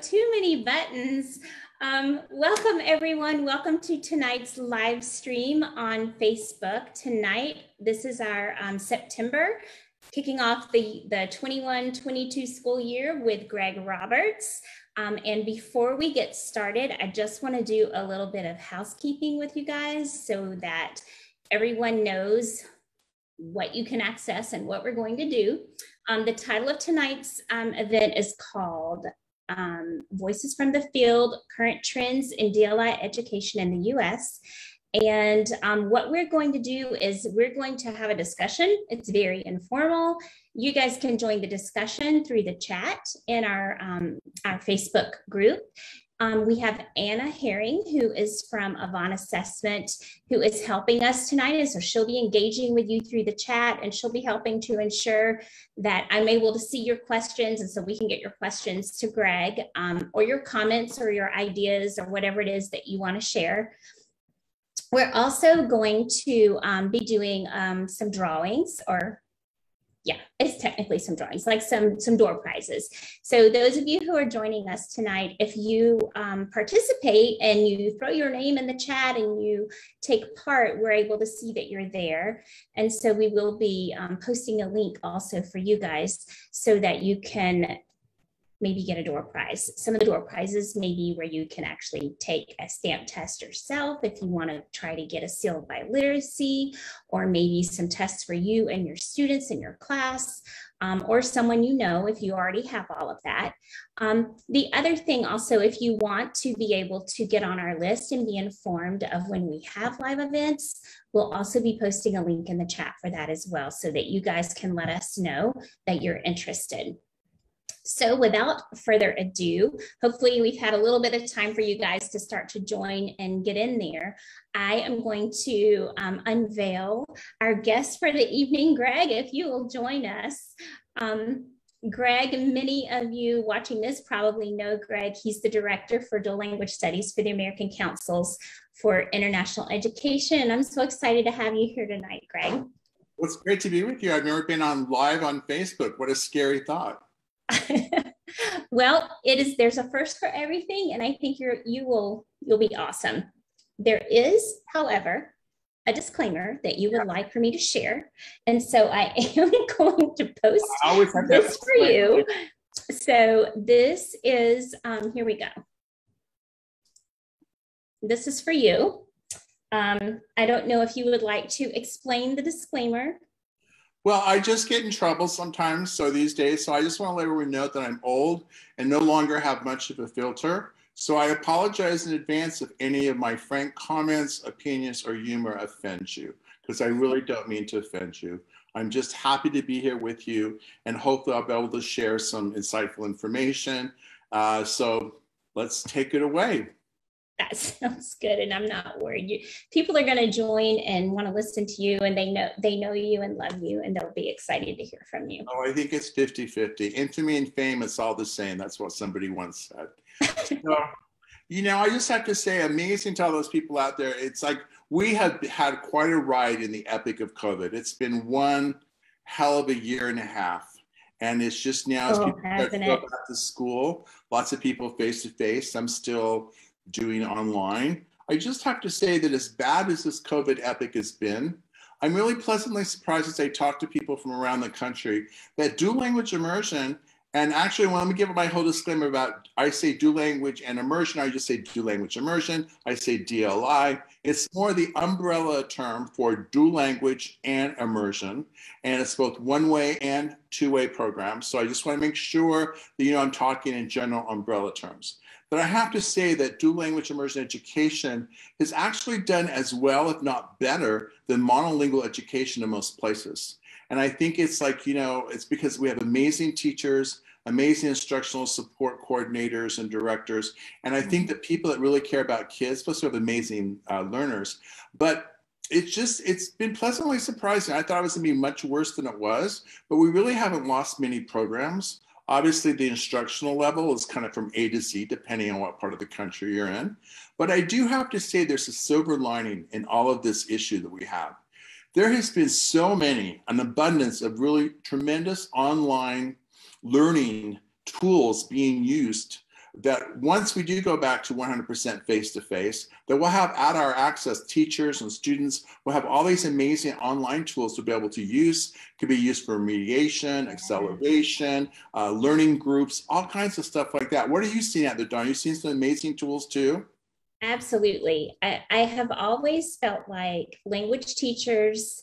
too many buttons. Welcome everyone. Welcome to tonight's live stream on Facebook. Tonight, this is our September, kicking off the 21-22 school year with Gregg Roberts. And before we get started, I just want to do a little bit of housekeeping with you guys so that everyone knows what you can access and what we're going to do. The title of tonight's event is called Voices from the Field, Current Trends in DLI Education in the US. And what we're going to do is we're going to have a discussion. It's very informal. You guys can join the discussion through the chat in our Facebook group. We have Anna Herring, who is from Avant Assessment, who is helping us tonight. And so she'll be engaging with you through the chat, and she'll be helping to ensure that I'm able to see your questions. And so we can get your questions to Gregg, or your comments or your ideas or whatever it is that you want to share. We're also going to be doing some drawings, or yeah, it's technically some drawings, like some door prizes. So those of you who are joining us tonight, if you participate and you throw your name in the chat and you take part, we're able to see that you're there. And so we will be posting a link also for you guys so that you can maybe get a door prize. Some of the door prizes may be where you can actually take a stamp test yourself if you want to try to get a seal by literacy, or maybe some tests for you and your students in your class, or someone you know if you already have all of that. The other thing also, if you want to be able to get on our list and be informed of when we have live events, we'll also be posting a link in the chat for that as well, so that you guys can let us know that you're interested. So without further ado, hopefully we've had a little bit of time for you guys to start to join and get in there. I am going to unveil our guest for the evening. Gregg, if you will join us. Gregg, many of you watching this probably know Gregg. He's the Director for Dual Language Studies for the American Councils for International Education. I'm so excited to have you here tonight, Gregg. Well, it's great to be with you. I've never been on live on Facebook. What a scary thought. Well, there's a first for everything, and I think you'll be awesome. There is, however, a disclaimer that you would like for me to share, and so I am going to post this for you. So this is here we go. This is for you. I don't know if you would like to explain the disclaimer. Well, I just get in trouble sometimes, so these days, so I just want to let everyone know that I'm old and no longer have much of a filter. So I apologize in advance if any of my frank comments, opinions, or humor offends you, because I really don't mean to offend you. I'm just happy to be here with you, and hopefully I'll be able to share some insightful information. So let's take it away. That sounds good, and I'm not worried. People are going to join and want to listen to you, and they know you and love you, and they'll be excited to hear from you. Oh, I think it's 50-50. Infamy and fame, it's all the same. That's what somebody once said. So, you know, I just have to say, amazing to all those people out there. It's like we have had quite a ride in the epic of COVID. It's been one hell of a year and a half. And it's just now, as people start to go back to school, lots of people face-to-face. I'm still doing online. I just have to say that as bad as this COVID epic has been, I'm really pleasantly surprised as I talk to people from around the country that dual language immersion, and actually, let me give my whole disclaimer about, I say dual language and immersion, I just say dual language immersion, I say DLI. It's more the umbrella term for dual language and immersion, and it's both one-way and two-way programs. So I just want to make sure that you know I'm talking in general umbrella terms. But I have to say that dual language immersion education has actually done as well, if not better, than monolingual education in most places. And I think it's like, you know, it's because we have amazing teachers, amazing instructional support coordinators and directors. And I think that people that really care about kids, plus we have amazing learners, but it's been pleasantly surprising. I thought it was gonna be much worse than it was, but we really haven't lost many programs. Obviously, the instructional level is kind of from A to Z, depending on what part of the country you're in. But I do have to say there's a silver lining in all of this issue that we have. There has been an abundance of really tremendous online learning tools being used that once we do go back to 100% face-to-face, that we'll have at our access teachers and students. We'll have all these amazing online tools to be able to use. Could be used for remediation, acceleration, learning groups, all kinds of stuff like that. What are you seeing out there, Dawn? Are you seeing some amazing tools too? Absolutely. I have always felt like language teachers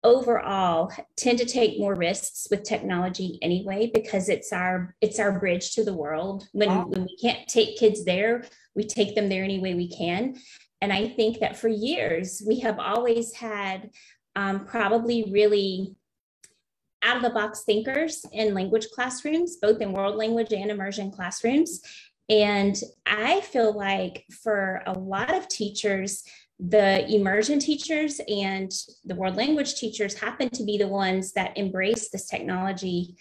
overall tend to take more risks with technology anyway, because it's our bridge to the world. When we can't take kids there, we take them there any way we can. And I think that for years, we have always had probably really out of the box thinkers in language classrooms, both in world language and immersion classrooms. And I feel like for a lot of teachers, the immersion teachers and the world language teachers happen to be the ones that embrace this technology,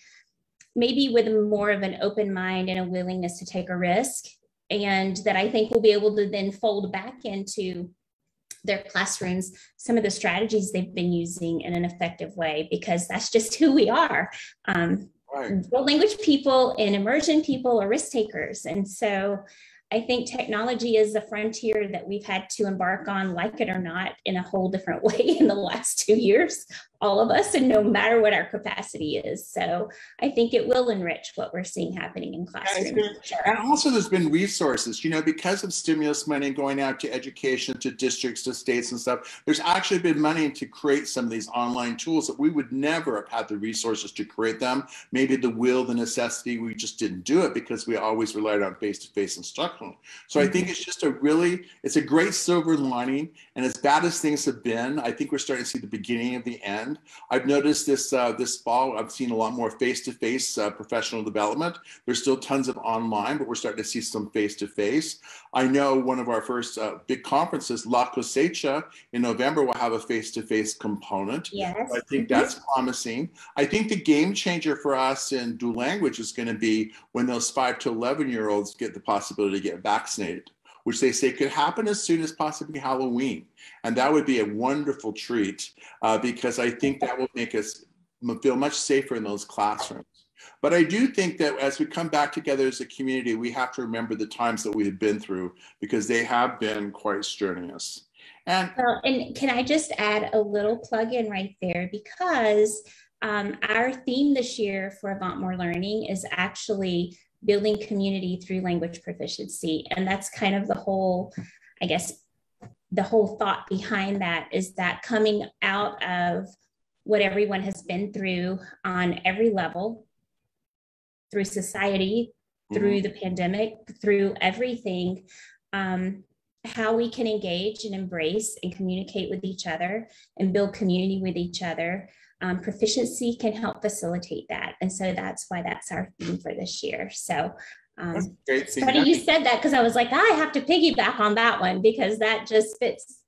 maybe with more of an open mind and a willingness to take a risk. And that I think will be able to then fold back into their classrooms some of the strategies they've been using in an effective way, because that's just who we are. Right. World language people and immersion people are risk takers. And so I think technology is a frontier that we've had to embark on, like it or not, in a whole different way in the last 2 years, all of us, and no matter what our capacity is. So I think it will enrich what we're seeing happening in classrooms. And also there's been resources, you know, because of stimulus money going out to education, to districts, to states and stuff, there's actually been money to create some of these online tools that we would never have had the resources to create them. Maybe the will, the necessity, we just didn't do it because we always relied on face-to-face instruction. So I think it's just it's a great silver lining. And as bad as things have been, I think we're starting to see the beginning of the end. I've noticed this fall, I've seen a lot more face-to-face professional development. There's still tons of online, but we're starting to see some face-to-face. I know one of our first big conferences, La Cosecha, in November will have a face-to-face component. Yes. I think that's promising. I think the game changer for us in dual language is going to be when those 5 to 11-year-olds get the possibility to get vaccinated, which they say could happen as soon as possibly Halloween. And that would be a wonderful treat because I think that will make us feel much safer in those classrooms. But I do think that as we come back together as a community, we have to remember the times that we have been through, because they have been quite strenuous. And can I just add a little plug in right there, because our theme this year for Avant More Learning is actually building community through language proficiency. And that's kind of the whole, I guess, the whole thought behind that is that coming out of what everyone has been through on every level, through society, through the pandemic, through everything, how we can engage and embrace and communicate with each other and build community with each other. Proficiency can help facilitate that. And so that's why that's our theme for this year. So it's funny you said that, because I was like, I have to piggyback on that one, because that just fits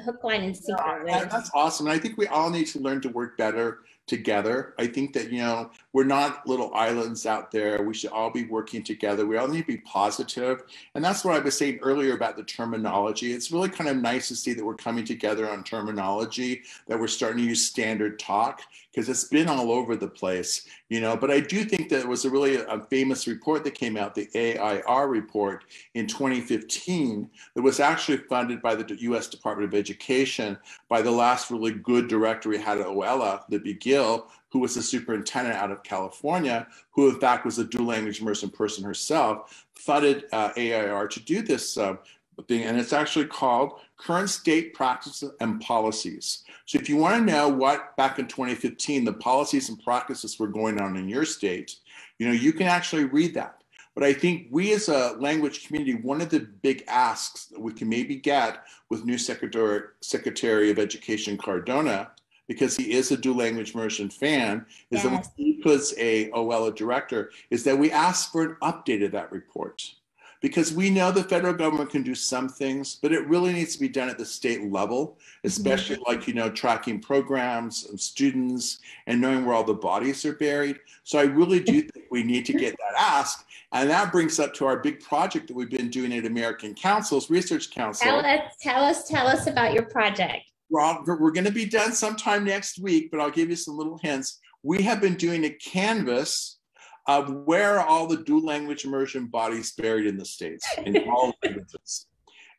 hook, line, and sinker. That's awesome. And I think we all need to learn to work better together. I think that, you know, we're not little islands out there. We should all be working together. We all need to be positive. And that's what I was saying earlier about the terminology. It's really kind of nice to see that we're coming together on terminology, that we're starting to use standard talk, because it's been all over the place, you know. But I do think that it was a famous report that came out, the AIR report in 2015, that was actually funded by the US Department of Education, by the last really good director we had at OELA, Libby Gill, who was the superintendent out of California, who in fact was a dual language immersion person herself, funded AIR to do this thing. And it's actually called Current State Practices and Policies. So if you want to know what back in 2015, the policies and practices were going on in your state, you know, you can actually read that. But I think we as a language community, one of the big asks that we can maybe get with new Secretary of Education Cardona, because he is a dual language immersion fan, is that when he puts a OELA director, is that we ask for an update of that report. Because we know the federal government can do some things, but it really needs to be done at the state level, especially like, you know, tracking programs and students and knowing where all the bodies are buried. So I really do think we need to get that asked. And that brings up to our big project that we've been doing at American Council's Research Council. Tell us about your project. We're going to be done sometime next week, but I'll give you some little hints. We have been doing a canvas where are all the dual language immersion bodies buried in the States, in all languages?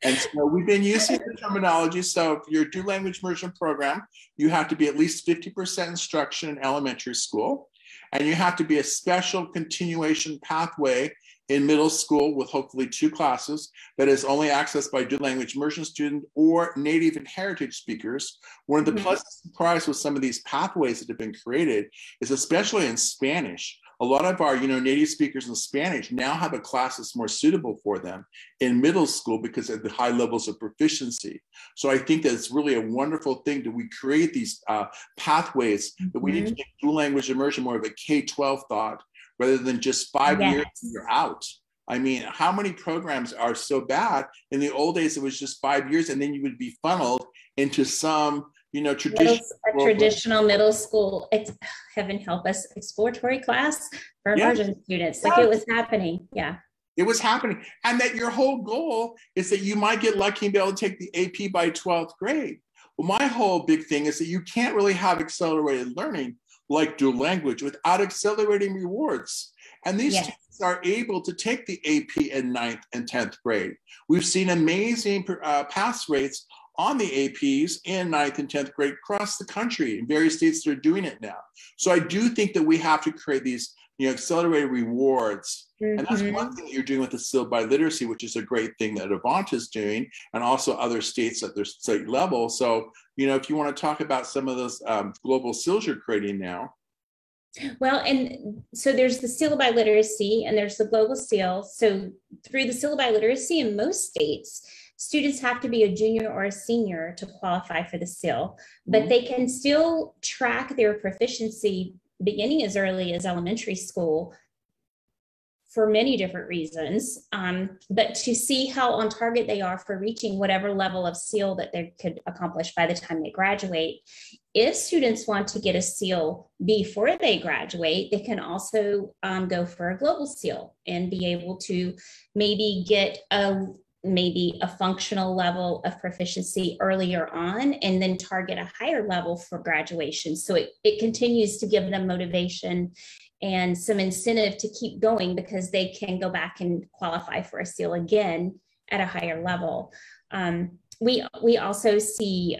And so we've been using the terminology. So if you're a dual language immersion program, you have to be at least 50% instruction in elementary school. And you have to be a special continuation pathway in middle school with hopefully 2 classes that is only accessed by dual language immersion student or native and heritage speakers. One of the pleasant surprises with some of these pathways that have been created is, especially in Spanish, a lot of our native speakers in Spanish now have a class that's more suitable for them in middle school because of the high levels of proficiency. So I think that it's really a wonderful thing that we create these pathways, that we need to make dual language immersion more of a K-12 thought rather than just 5 years and you're out. I mean, how many programs are so bad? In the old days, it was just 5 years and then you would be funneled into some traditional middle school, heaven help us, exploratory class for immersion students. Like it was happening. Yeah. It was happening. And that your whole goal is that you might get lucky and be able to take the AP by 12th grade. Well, my whole big thing is that you can't really have accelerated learning like dual language without accelerating rewards. And these students are able to take the AP in 9th and 10th grade. We've seen amazing pass rates on the APs in 9th and 10th grade across the country. In various states, they're doing it now. So I do think that we have to create these accelerated rewards. And that's one thing that you're doing with the SIL by literacy, which is a great thing that Avant is doing, and also other states at their state level. So, if you want to talk about some of those global SILs you're creating now. Well, and so there's the SIL by literacy and there's the global SIL. So through the SIL by literacy in most states, students have to be a junior or a senior to qualify for the SIL, but they can still track their proficiency beginning as early as elementary school for many different reasons, but to see how on target they are for reaching whatever level of SIL that they could accomplish by the time they graduate. If students want to get a SIL before they graduate, they can also go for a global SIL and be able to maybe get a functional level of proficiency earlier on and then target a higher level for graduation. So it continues to give them motivation and some incentive to keep going because they can go back and qualify for a SIL again at a higher level. We also see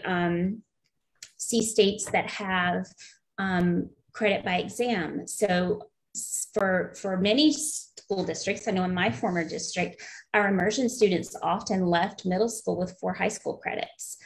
states that have credit by exam. So for many school districts, I know in my former district, our immersion students often left middle school with 4 high school credits.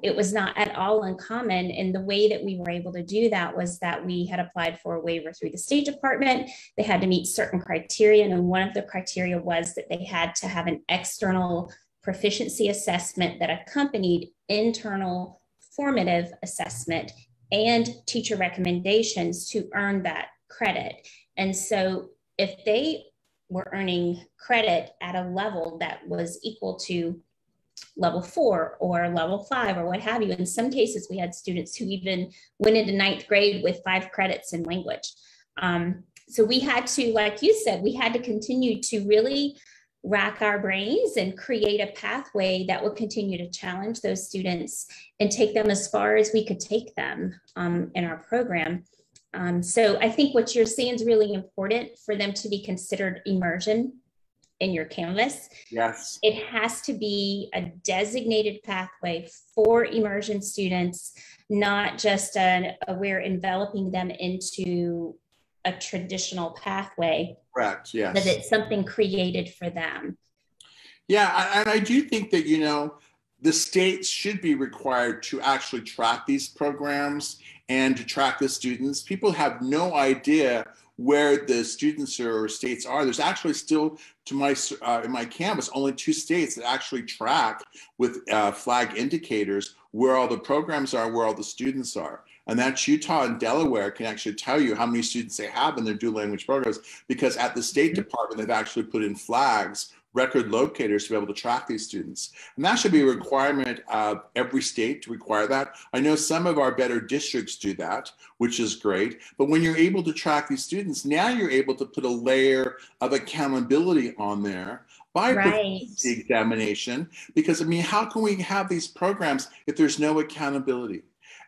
It was not at all uncommon. And the way that we were able to do that was that we had applied for a waiver through the State Department. They had to meet certain criteria. And one of the criteria was that they had to have an external proficiency assessment that accompanied internal formative assessment and teacher recommendations to earn that credit. And so if they were earning credit at a level that was equal to level 4 or level 5 or what have you, in some cases we had students who even went into 9th grade with 5 credits in language. So we had to, like you said, we had to continue to really rack our brains and create a pathway that would continue to challenge those students and take them as far as we could take them in our program. So I think what you're saying is really important for them to be considered immersion in your Canvas. Yes. It has to be a designated pathway for immersion students, not just we're enveloping them into a traditional pathway. Correct, yes. That it's something created for them. Yeah, and I do think that, the states should be required to actually track these programs and to track the students. People have no idea where the students or states are. There's actually still, in my Canvas, only 2 states that actually track with flag indicators where all the programs are, where all the students are. And that's Utah and Delaware can actually tell you how many students they have in their dual language programs, because at the State Department, they've actually put in flags, record locators to be able to track these students. And that should be a requirement of every state to require that. I know some of our better districts do that, which is great. But when you're able to track these students, now you're able to put a layer of accountability on there by proficiency examination. Because, how can we have these programs if there's no accountability?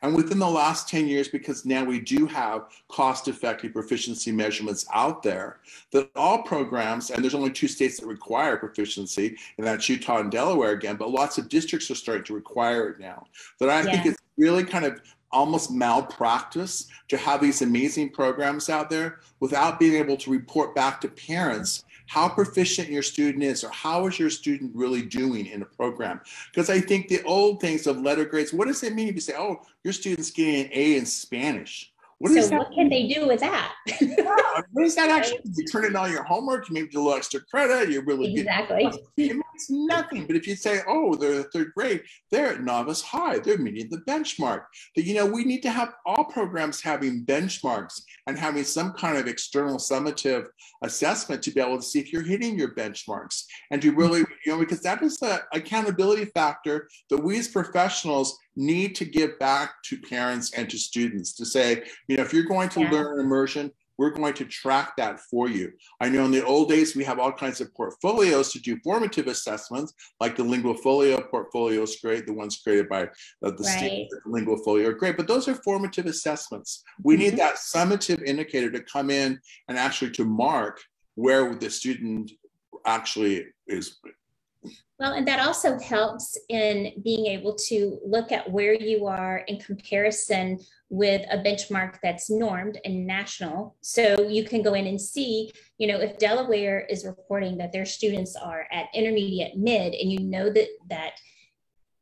And within the last 10 years, because now we do have cost-effective proficiency measurements out there, that all programs, and there's only 2 states that require proficiency, and that's Utah and Delaware again, but lots of districts are starting to require it now. That I think it's really kind of almost malpractice to have these amazing programs out there without being able to report back to parents how proficient your student is, or how is your student really doing in a program. Because I think the old things of letter grades, what does it mean if you say, oh, your student's getting an A in Spanish? What can they do with that? What does that actually mean? You turn in all your homework, you maybe do a little extra credit, you're really exactly. It means nothing. But if you say, oh, they're the 3rd grade, they're at novice high, they're meeting the benchmark. That, you know, we need to have all programs having benchmarks and having some kind of external summative assessment to be able to see if you're hitting your benchmarks, and to really, you know, because that is the accountability factor that we as professionals need to give back to parents and to students, to say, you know, if you're going to learn immersion, we're going to track that for you. I know in the old days, we have all kinds of portfolios to do formative assessments, like the Linguafolio portfolio is great. The ones created by the state, the Linguafolio are great, but those are formative assessments. We need that summative indicator to come in and actually to mark where the student actually is. Well, and that also helps in being able to look at where you are in comparison with a benchmark that's normed and national. So you can go in and see, you know, if Delaware is reporting that their students are at intermediate mid, and you know that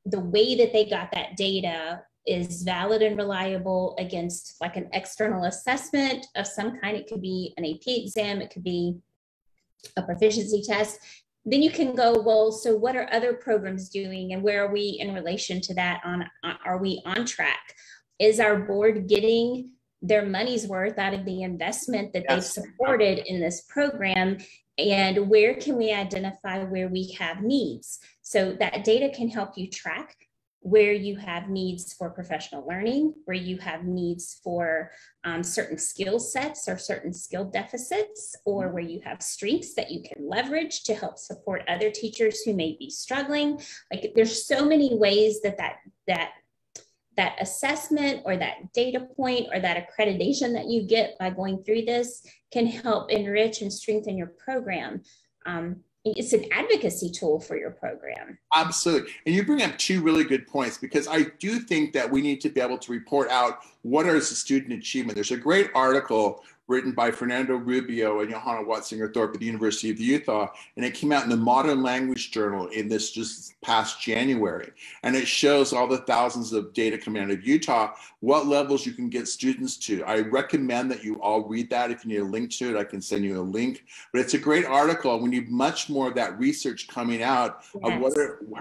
the way that they got that data is valid and reliable against like an external assessment of some kind. It could be an AP exam, it could be a proficiency test. Then you can go, well, so what are other programs doing, and where are we in relation to that? Are we on track? Is our board getting their money's worth out of the investment that they've supported in this program? And where can we identify where we have needs? So that data can help you track where you have needs for professional learning, where you have needs for certain skill sets or certain skill deficits, or where you have strengths that you can leverage to help support other teachers who may be struggling. Like, there's so many ways that assessment or that data point or that accreditation that you get by going through this can help enrich and strengthen your program. It's an advocacy tool for your program. Absolutely. And you bring up 2 really good points, because I do think that we need to be able to report out what is the student achievement. There's a great article written by Fernando Rubio and Johanna Watzinger-Thorpe at the University of Utah, and it came out in the Modern Language Journal in this just past January. And it shows all the thousands of data coming out of Utah, what levels you can get students to. I recommend that you all read that. If you need a link to it, I can send you a link. But it's a great article, and we need much more of that research coming out of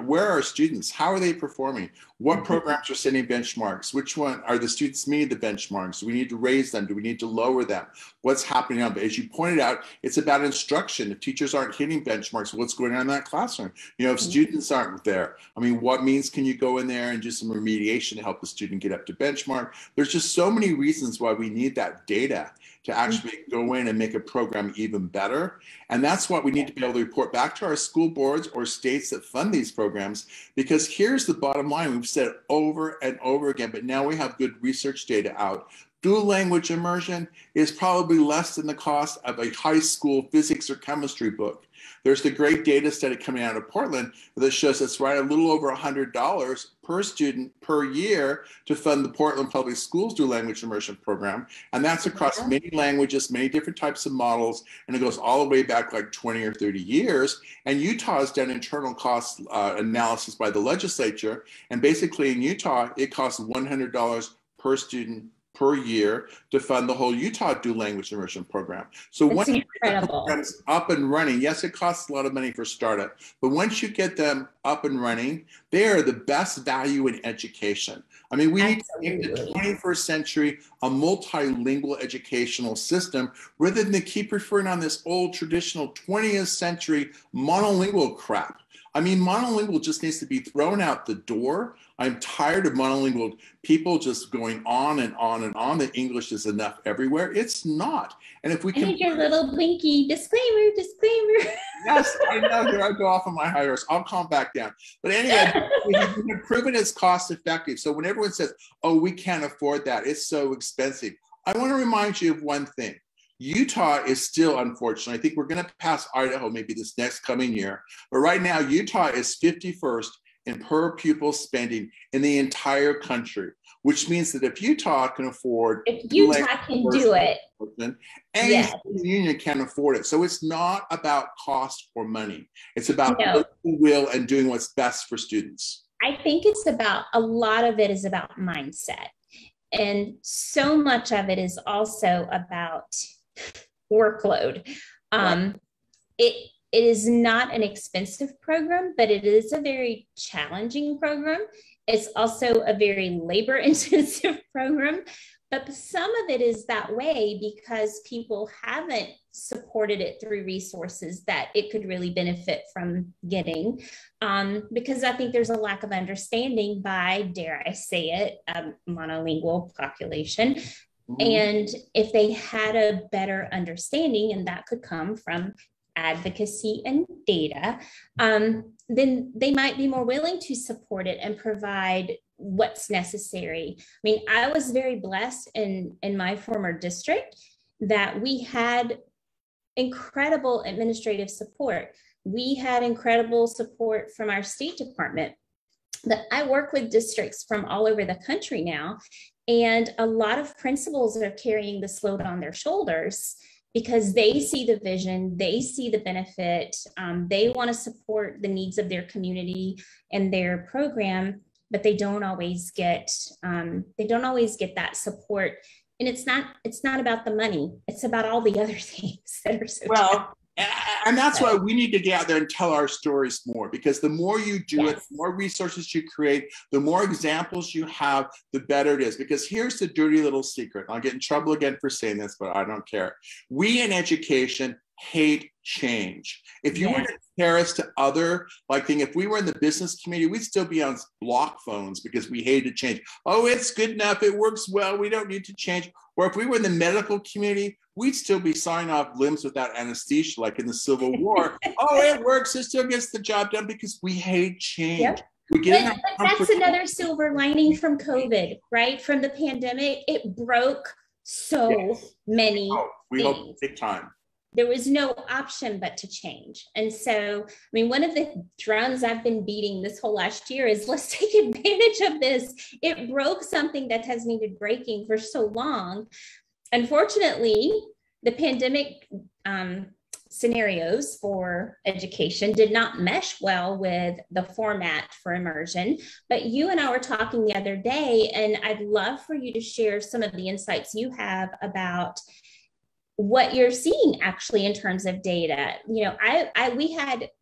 where are students, how are they performing, what programs are setting benchmarks, which one are the students meeting the benchmarks, do we need to raise them, do we need to lower them, what's happening on. But as you pointed out, it's about instruction. If teachers aren't hitting benchmarks, what's going on in that classroom? You know, if students aren't there, I mean, what means can you go in there and do some remediation to help the student get up to benchmark? There's just so many reasons why we need that data to actually go in and make a program even better. And that's what we need to be able to report back to our school boards or states that fund these programs, because here's the bottom line. We've said it over and over again, but now we have good research data out. Dual language immersion is probably less than the cost of a high school physics or chemistry book. There's the great data study coming out of Portland that shows it's right a little over $100 per student per year to fund the Portland Public Schools Dual Language Immersion Program. And that's across many languages, many different types of models, and it goes all the way back like 20 or 30 years. And Utah has done internal cost analysis by the legislature. And basically in Utah, it costs $100 per student per year to fund the whole Utah Dual Language Immersion Program. So once you get the programs up and running, yes, it costs a lot of money for startup, but once you get them up and running, they are the best value in education. I mean, we need to make the 21st century a multilingual educational system rather than to keep referring on this old traditional 20th century monolingual crap. I mean, monolingual just needs to be thrown out the door. I'm tired of monolingual people just going on and on and on that English is enough everywhere. It's not. And if we can— I need your little blinky disclaimer, disclaimer. Yes, I know. Here I go off on my high horse. I'll calm back down. But anyway, we have proven it's cost effective. So when everyone says, oh, we can't afford that, it's so expensive, I want to remind you of one thing. Utah is still, unfortunately, I think we're going to pass Idaho maybe this next coming year. But right now, Utah is 51st in per pupil spending in the entire country, which means that if Utah can afford— if Utah can do it, any union can afford it. So it's not about cost or money. It's about will and doing what's best for students. I think it's about, a lot of it is about mindset. And so much of it is also about workload. It is not an expensive program, but it is a very challenging program. It's also a very labor intensive program, but some of it is that way because people haven't supported it through resources that it could really benefit from getting. Because I think there's a lack of understanding by, dare I say it, monolingual population. And if they had a better understanding, and that could come from advocacy and data, then they might be more willing to support it and provide what's necessary. I mean, I was very blessed in my former district that we had incredible administrative support. We had incredible support from our State Department. But I work with districts from all over the country now, and a lot of principals are carrying this load on their shoulders because they see the vision, they see the benefit, they want to support the needs of their community and their program, but they don't always get that support. And it's not about the money; it's about all the other things that are so well. And that's why we need to get out there and tell our stories more, because the more you do it, the more resources you create, the more examples you have, the better it is. Because here's the dirty little secret. I'll get in trouble again for saying this, but I don't care. We in education hate change. If you were to compare us to other if we were in the business community, we'd still be on block phones because we hated change. Oh, it's good enough. It works well. We don't need to change. Or if we were in the medical community, we'd still be signing off limbs without anesthesia, like in the Civil War. Oh, it works. It still gets the job done because we hate change. But that's another silver lining from COVID, right? From the pandemic, it broke so many we things. hope big time. There was no option but to change. And so, I mean, one of the drums I've been beating this whole last year is let's take advantage of this. It broke something that has needed breaking for so long. Unfortunately, the pandemic scenarios for education did not mesh well with the format for immersion. But you and I were talking the other day, and I'd love for you to share some of the insights you have about what you're seeing actually in terms of data. You know,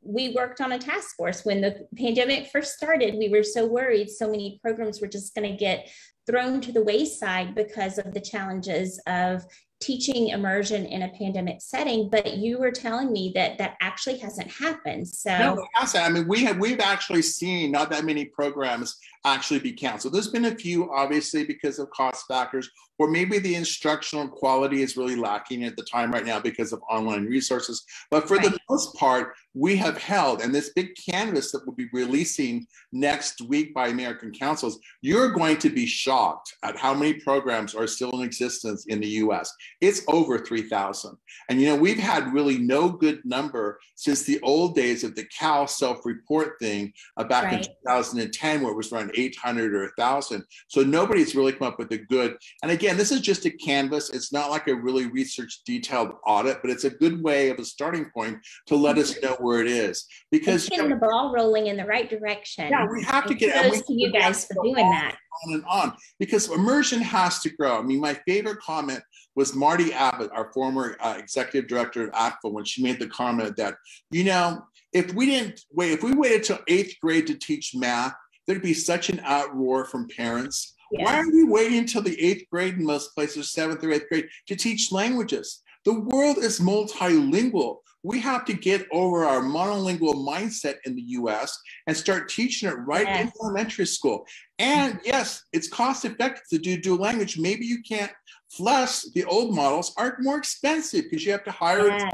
we worked on a task force when the pandemic first started. We were so worried so many programs were just going to get thrown to the wayside because of the challenges of teaching immersion in a pandemic setting, but you were telling me that that actually hasn't happened. So no, it hasn't. I mean, we've actually seen not that many programs actually be canceled. There's been a few, obviously, because of cost factors, or maybe the instructional quality is really lacking at the time right now because of online resources. But for the most part, we have held, and this big canvas that we'll be releasing next week by American Councils, you're going to be shocked at how many programs are still in existence in the US. It's over 3,000. And, you know, we've had really no good number since the old days of the Cal self-report thing back in 2010, where it was around 800 or 1,000. So nobody's really come up with a good, and again, this is just a canvas. It's not like a really research detailed audit, but it's a good way of a starting point to let us know where it is. Because getting the ball rolling in the right direction. Yeah, we have to get kudos to you guys for doing that. On and on, because immersion has to grow. I mean, my favorite comment was Marty Abbott, our former executive director of ACFA, when she made the comment that, you know, if we waited till 8th grade to teach math, there'd be such an outroar from parents. Yes. Why are we waiting until the 8th grade in most places, 7th or 8th grade, to teach languages? The world is multilingual. We have to get over our monolingual mindset in the US and start teaching it right in elementary school. And yes, it's cost effective to do dual language. Maybe you can't flex. The old models are more expensive because you have to hire a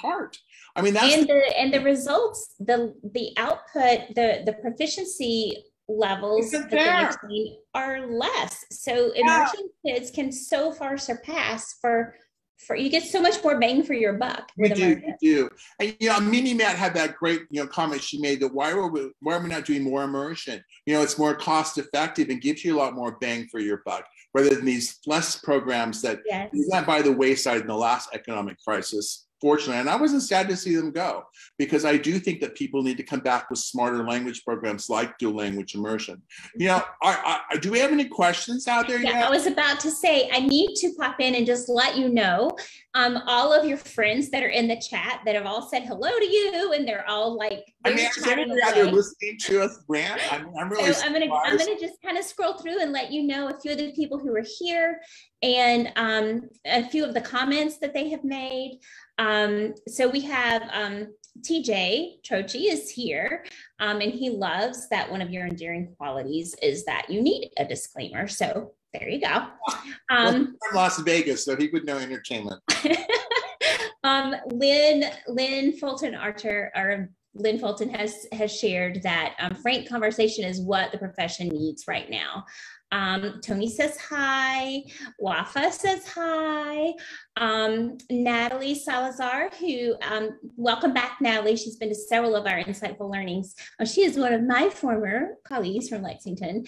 cart. I mean, that's the results, the output, the proficiency levels that they attain are less. So immersion kids can so far surpass for you get so much more bang for your buck. You do. And Mini Matt had that great comment she made that why are we not doing more immersion? It's more cost effective and gives you a lot more bang for your buck, rather than these FLES programs that went by the wayside in the last economic crisis. Fortunately, and I wasn't sad to see them go, because I do think that people need to come back with smarter language programs like dual language immersion. Do we have any questions out there? Yeah, I was about to say, I need to pop in and just let you know, all of your friends that are in the chat that have all said hello to you, and they're all like, is everybody out there listening to us rant? I'm really so I'm gonna just kind of scroll through and let you know a few of the people who are here and a few of the comments that they have made. So we have TJ Trochi is here, and he loves that one of your endearing qualities is that you need a disclaimer. So there you go. From Las Vegas, so he would know entertainment. Lynn Fulton Archer, or Lynn Fulton has shared that frank conversation is what the profession needs right now. Tony says hi. Wafa says hi. Natalie Salazar, who, welcome back, Natalie. She's been to several of our Insightful Learnings. She is one of my former colleagues from Lexington.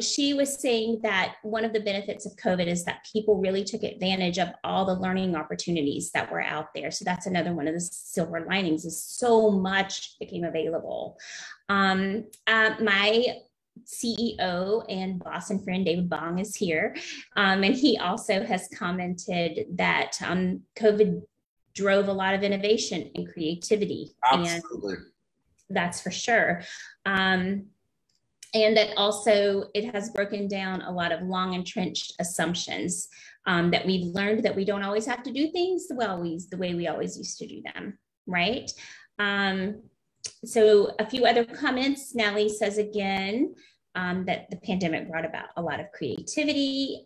She was saying that one of the benefits of COVID is that people really took advantage of all the learning opportunities that were out there. So that's another one of the silver linings, is so much became available. My CEO and boss and friend David Bong is here, and he also has commented that COVID drove a lot of innovation and creativity. Absolutely. And that's for sure. And that also it has broken down a lot of long entrenched assumptions that we've learned that we don't always have to do things the way we always used to do them, right? So a few other comments. Natalie says again that the pandemic brought about a lot of creativity.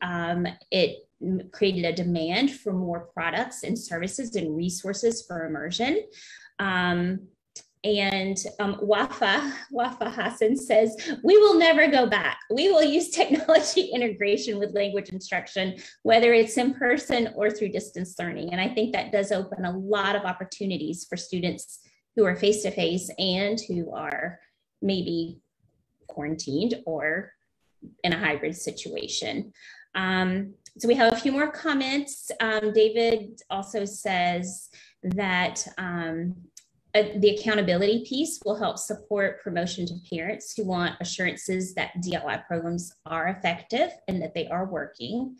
It created a demand for more products and services and resources for immersion. And Wafa Hassan says, we will never go back. We will use technology integration with language instruction, whether it's in person or through distance learning. And I think that does open a lot of opportunities for students who are face-to-face and who are maybe quarantined or in a hybrid situation. So we have a few more comments. David also says that the accountability piece will help support promotion to parents who want assurances that DLI programs are effective and that they are working.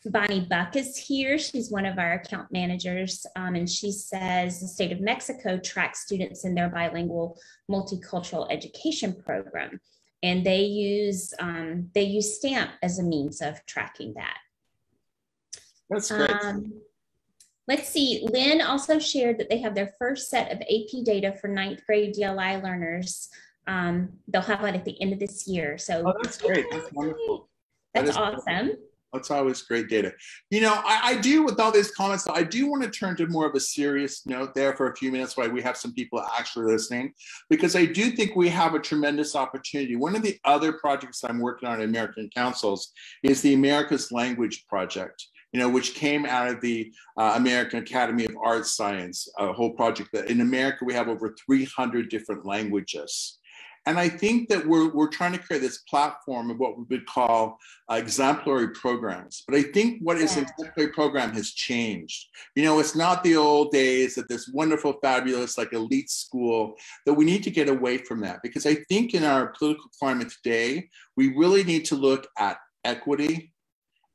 Bonnie Buck is here. She's one of our account managers, and she says the state of Mexico tracks students in their bilingual multicultural education program, and they use STAMP as a means of tracking that. That's great. Let's see, Lynn also shared that they have their first set of AP data for 9th grade DLI learners. They'll have it at the end of this year. So that's great. That's wonderful. That's awesome. That's always great data. I do, with all these comments, I do want to turn to more of a serious note there for a few minutes while we have some people actually listening, because I do think we have a tremendous opportunity. One of the other projects I'm working on at American Councils is the America's Language Project, which came out of the American Academy of Arts Science, a whole project that in America, we have over 300 different languages. And I think that we're trying to create this platform of what we would call exemplary programs. But I think what is an exemplary program has changed. It's not the old days of this wonderful, fabulous, like elite school, that we need to get away from that. Because I think in our political climate today, we really need to look at equity,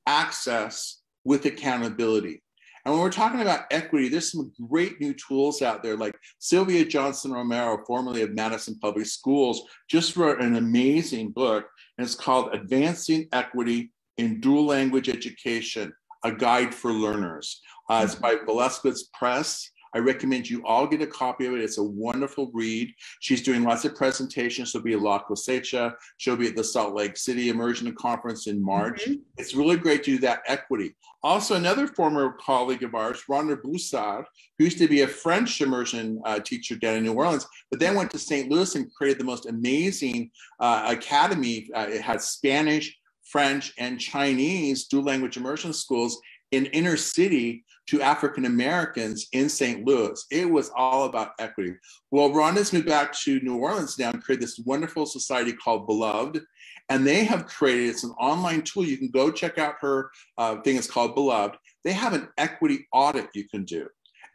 access with accountability. And when we're talking about equity, there's some great new tools out there, like Sylvia Johnson Romero, formerly of Madison Public Schools, just wrote an amazing book, and it's called Advancing Equity in Dual Language Education, A Guide for Learners. It's by Velasquez Press. I recommend you all get a copy of it. It's a wonderful read. She's doing lots of presentations. She'll be at La Cosecha. She'll be at the Salt Lake City Immersion Conference in March. It's really great to do that equity. Also, another former colleague of ours, Rhonda Broussard, who used to be a French immersion teacher down in New Orleans, but then went to St. Louis and created the most amazing academy. It had Spanish, French, and Chinese dual language immersion schools in inner city to African Americans in St. Louis. It was all about equity. Well, Rhonda's moved back to New Orleans now and created this wonderful society called Beloved. And they have created, it's an online tool. You can go check out her thing. It's called Beloved. They have an equity audit you can do.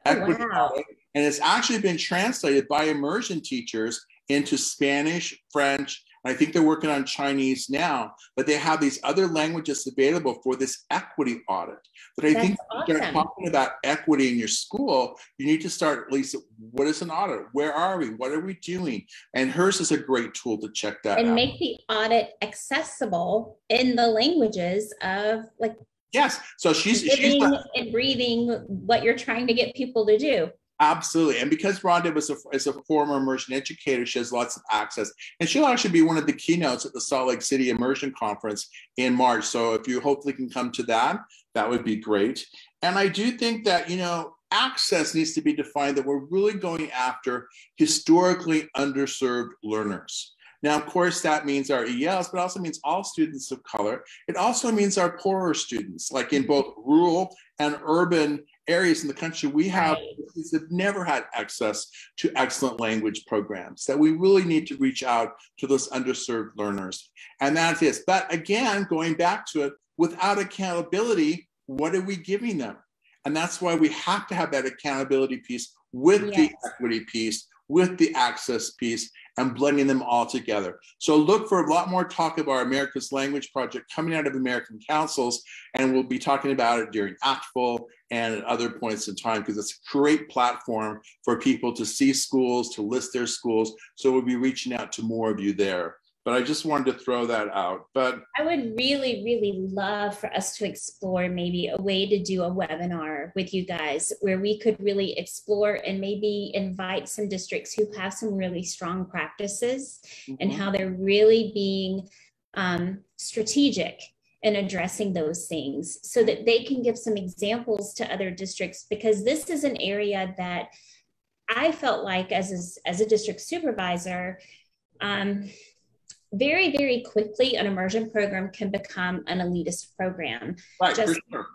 Equity audit. And it's actually been translated by immersion teachers into Spanish, French, and I think they're working on Chinese now, but they have these other languages available for this equity audit. But I think if you start talking about equity in your school, you need to start at least, what is an audit? Where are we? What are we doing? And hers is a great tool to check that out. And make the audit accessible in the languages of like, yes. So she's living and breathing what you're trying to get people to do. Absolutely. And because Rhonda is a former immersion educator, she has lots of access. And she'll actually be one of the keynotes at the Salt Lake City Immersion Conference in March. So if you hopefully can come to that, that would be great. And I do think that, you know, access needs to be defined, that we're really going after historically underserved learners. Now, of course, that means our ELs, but also means all students of color. It also means our poorer students, like in both rural and urban areas in the country. We have kids that have never had access to excellent language programs, that we really need to reach out to those underserved learners. And that's it. But again, going back to it, without accountability, what are we giving them? And that's why we have to have that accountability piece with the equity piece, with the access piece, and blending them all together. So look for a lot more talk of our America's Language Project coming out of American councils, and we'll be talking about it during ACTFL and at other points in time, because it's a great platform for people to see schools, to list their schools. So we'll be reaching out to more of you there. But I just wanted to throw that out. But I would really, really love for us to explore maybe a way to do a webinar with you guys where we could really explore and maybe invite some districts who have some really strong practices and how they're really being strategic in addressing those things so that they can give some examples to other districts, because this is an area that I felt like as a district supervisor, very, very quickly, an immersion program can become an elitist program. Right, for sure.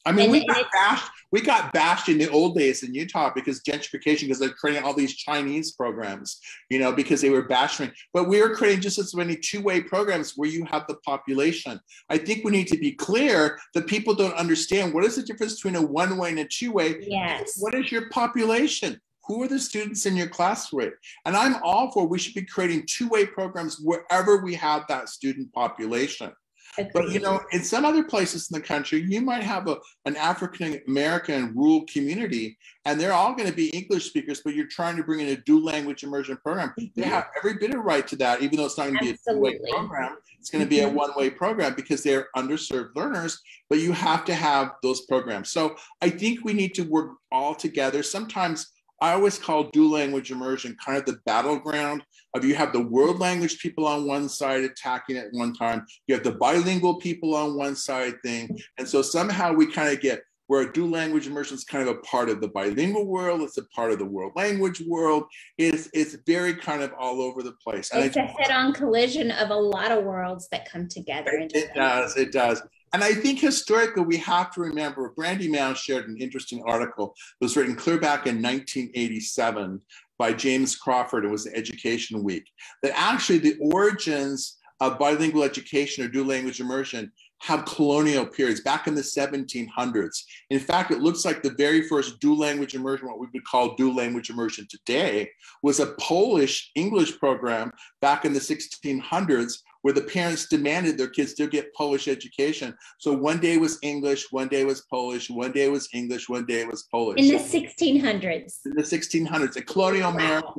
I mean, we got bashed in the old days in Utah because gentrification, because they're creating all these Chinese programs, you know, because they were bashing. But we are creating just as many two-way programs where you have the population. I think we need to be clear that people don't understand what is the difference between a one-way and a two-way. Yes. What is your population? Who are the students in your class rate? And I'm all for, we should be creating two-way programs wherever we have that student population. Agreed. But, you know, in some other places in the country, you might have an African-American rural community, and they're all going to be English speakers, but you're trying to bring in a dual language immersion program. They have every bit of right to that, even though it's not going to be a two-way program. It's going to be a one-way program because they're underserved learners, but you have to have those programs. So I think we need to work all together. Sometimes I always call dual language immersion kind of the battleground of, you have the world language people on one side attacking at one time, you have the bilingual people on one side thing. And so somehow we kind of get where a dual language immersion is kind of a part of the bilingual world, it's a part of the world language world. It's very kind of all over the place. It's a head-on collision of a lot of worlds that come together. It does. And I think historically, we have to remember, Brandy Mouse shared an interesting article that was written clear back in 1987 by James Crawford. It was the Education Week, that actually the origins of bilingual education or dual language immersion have colonial periods back in the 1700s. In fact, it looks like the very first dual language immersion, what we would call dual language immersion today, was a Polish English program back in the 1600s, where the parents demanded their kids still get Polish education. So one day was English, one day was Polish, one day was English, one day was Polish. In the 1600s. In the 1600s, in colonial America.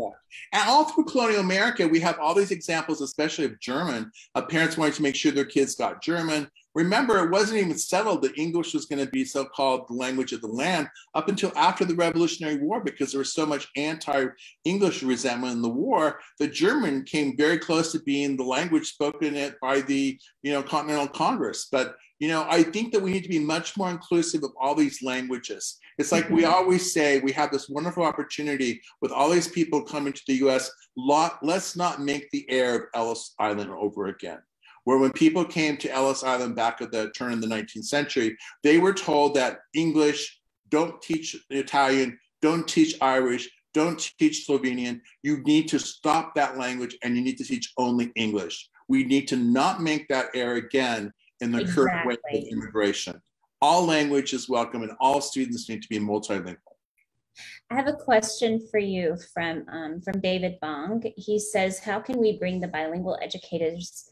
And all through colonial America, we have all these examples, especially of German, of parents wanting to make sure their kids got German. Remember, it wasn't even settled that English was going to be so-called the language of the land up until after the Revolutionary War, because there was so much anti-English resentment in the war. The German came very close to being the language spoken by the Continental Congress. But I think that we need to be much more inclusive of all these languages. It's like we always say, we have this wonderful opportunity with all these people coming to the US. Let's not make the air of Ellis Island over again. Where when people came to Ellis Island back at the turn of the 19th century, they were told that English, don't teach Italian, don't teach Irish, don't teach Slovenian. You need to stop that language and you need to teach only English. We need to not make that error again in the current way of immigration. All language is welcome and all students need to be multilingual. I have a question for you from David Bong. He says, how can we bring the bilingual educators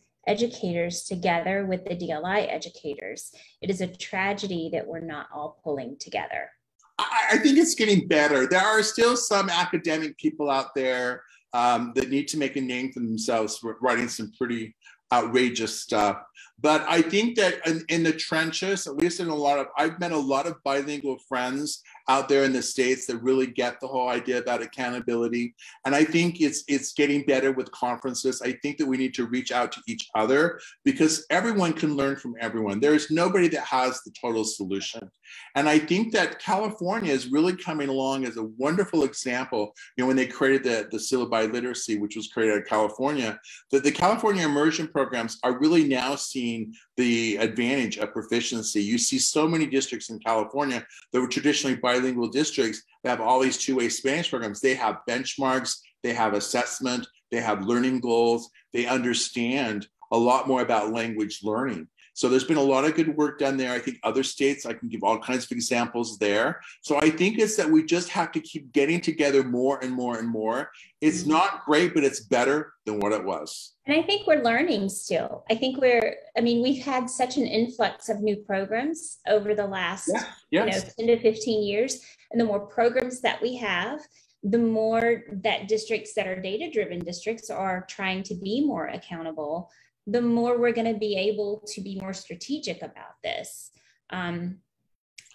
together with the DLI educators? It is a tragedy that we're not all pulling together. I think it's getting better. There are still some academic people out there that need to make a name for themselves, writing some pretty outrageous stuff. But I think that in the trenches, at least I've met a lot of bilingual friends out there in the States that really get the whole idea about accountability. And I think it's getting better with conferences. I think that we need to reach out to each other because everyone can learn from everyone. There is nobody that has the total solution. And I think that California is really coming along as a wonderful example. When they created the syllabi literacy, which was created in California, that the California immersion programs are really now seeing the advantage of proficiency. You see so many districts in California that were traditionally bilingual districts that have all these two-way Spanish programs. They have benchmarks, they have assessment, they have learning goals, they understand a lot more about language learning. So there's been a lot of good work done there. I think other states, I can give all kinds of examples there. So I think it's that we just have to keep getting together more and more and more. It's not great, but it's better than what it was. And I think we're learning still. I think we've had such an influx of new programs over the last 10 to 15 years. And the more programs that we have, the more that districts that are data-driven districts are trying to be more accountable, the more we're going to be able to be more strategic about this. I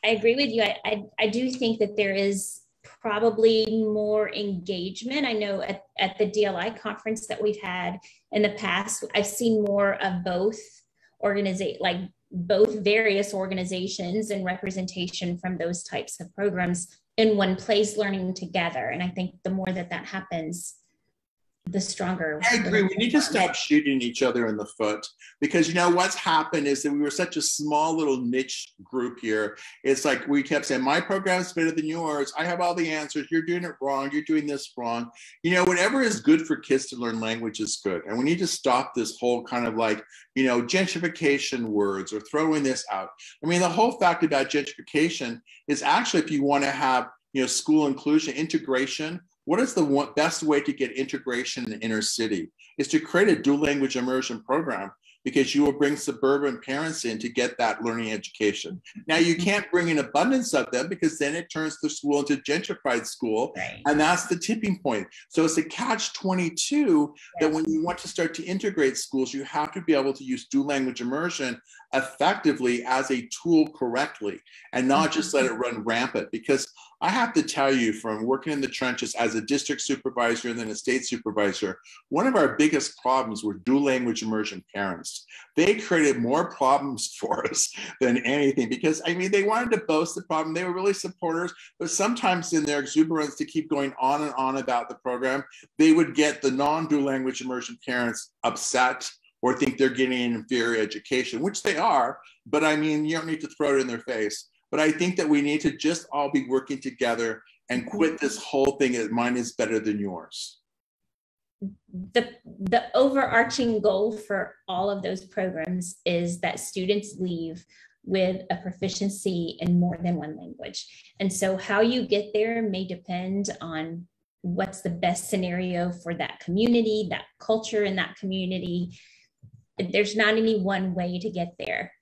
agree with you. I do think that there is probably more engagement. I know at the DLI conference that we've had in the past, I've seen more of both various organizations and representation from those types of programs in one place learning together. And I think the more that happens, the stronger. I agree. We need to stop shooting each other in the foot because what's happened is that we were such a small little niche group here. It's like we kept saying, my program's better than yours. I have all the answers. You're doing it wrong. You're doing this wrong. Whatever is good for kids to learn language is good. And we need to stop this whole kind of gentrification words or throwing this out. I mean, the whole fact about gentrification is actually if you want to have, school inclusion, integration, what is the best way to get integration in the inner city is to create a dual language immersion program because you will bring suburban parents in to get that learning education. Now you can't bring an abundance of them because then it turns the school into gentrified school. Right. And that's the tipping point. So it's a catch-22 that when you want to start to integrate schools, you have to be able to use dual language immersion effectively as a tool correctly and not just let it run rampant. Because I have to tell you, from working in the trenches as a district supervisor and then a state supervisor, one of our biggest problems were dual language immersion parents. They created more problems for us than anything because, they wanted to boast the problem. They were really supporters, but sometimes in their exuberance to keep going on and on about the program, they would get the non-dual language immersion parents upset or think they're getting an inferior education, which they are, but you don't need to throw it in their face. But I think that we need to just all be working together and quit this whole thing that mine is better than yours. The overarching goal for all of those programs is that students leave with a proficiency in more than one language. And so how you get there may depend on what's the best scenario for that community, that culture in that community. There's not any one way to get there.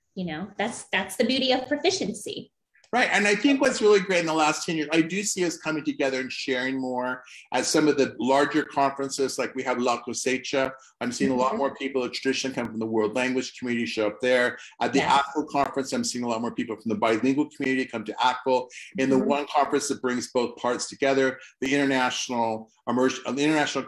That's the beauty of proficiency. Right. And I think what's really great in the last 10 years, I do see us coming together and sharing more at some of the larger conferences, like we have La Cosecha. I'm seeing a lot more people of tradition come from the world language community show up there. At the ACFL conference, I'm seeing a lot more people from the bilingual community come to ACFL. In the one conference that brings both parts together, the International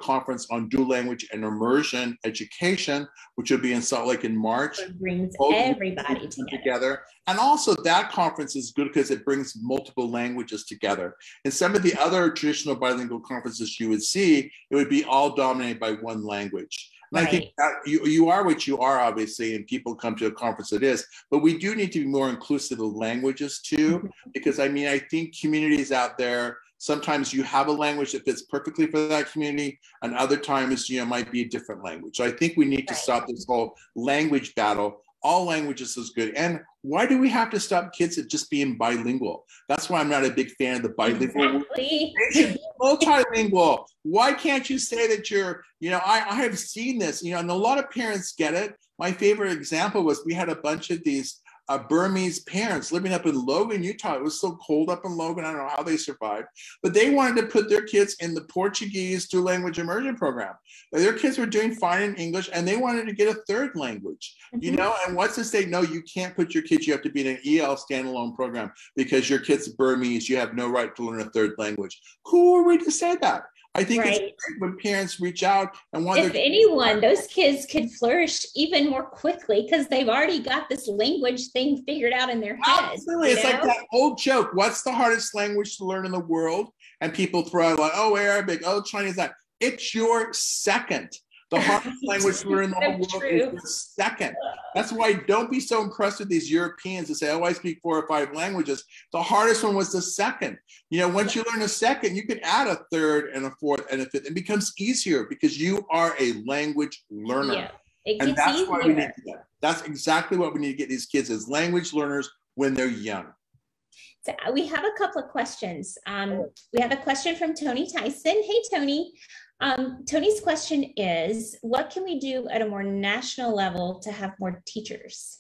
Conference on Dual Language and Immersion Education, which will be in Salt Lake in March. It brings everybody together. And also that conference is good because it brings multiple languages together. And some of the other traditional bilingual conferences you would see, it would be all dominated by one language. And I think that you are what you are, obviously, and people come to a conference it is, but we do need to be more inclusive of languages too, because I mean, I think communities out there, sometimes you have a language that fits perfectly for that community, and other times, you know, might be a different language. So I think we need to stop this whole language battle. All languages is good. And why do we have to stop kids at just being bilingual? That's why I'm not a big fan of the bilingual. They should be multilingual. Why can't you say that you're, you know, I have seen this, you know, and a lot of parents get it. My favorite example was we had a bunch of these Burmese parents living up in Logan, Utah. It was so cold up in Logan. I don't know how they survived, but they wanted to put their kids in the Portuguese dual language immersion program. Their kids were doing fine in English and they wanted to get a third language, you know, and what's to say, no, you can't put your kids, you have to be in an EL standalone program because your kid's Burmese, you have no right to learn a third language. Who are we to say that? I think it's great when parents reach out and want. If anyone, those kids could flourish even more quickly because they've already got this language thing figured out in their head. Absolutely, it's like that old joke. What's the hardest language to learn in the world? And people throw out like, oh, Arabic, oh, Chinese. That it's your second. The hardest language to learn in the whole world is the second. That's why don't be so impressed with these Europeans that say, oh, I speak 4 or 5 languages. The hardest one was the second. You know, once you learn a second, you can add a third and a fourth and a fifth. It becomes easier because you are a language learner. Yeah, it gets and that's easier. Why we need to get. That's exactly what we need to get these kids as language learners when they're young. So we have a couple of questions. We have a question from Tony Tyson. Hey, Tony. Tony's question is, what can we do at a more national level to have more teachers?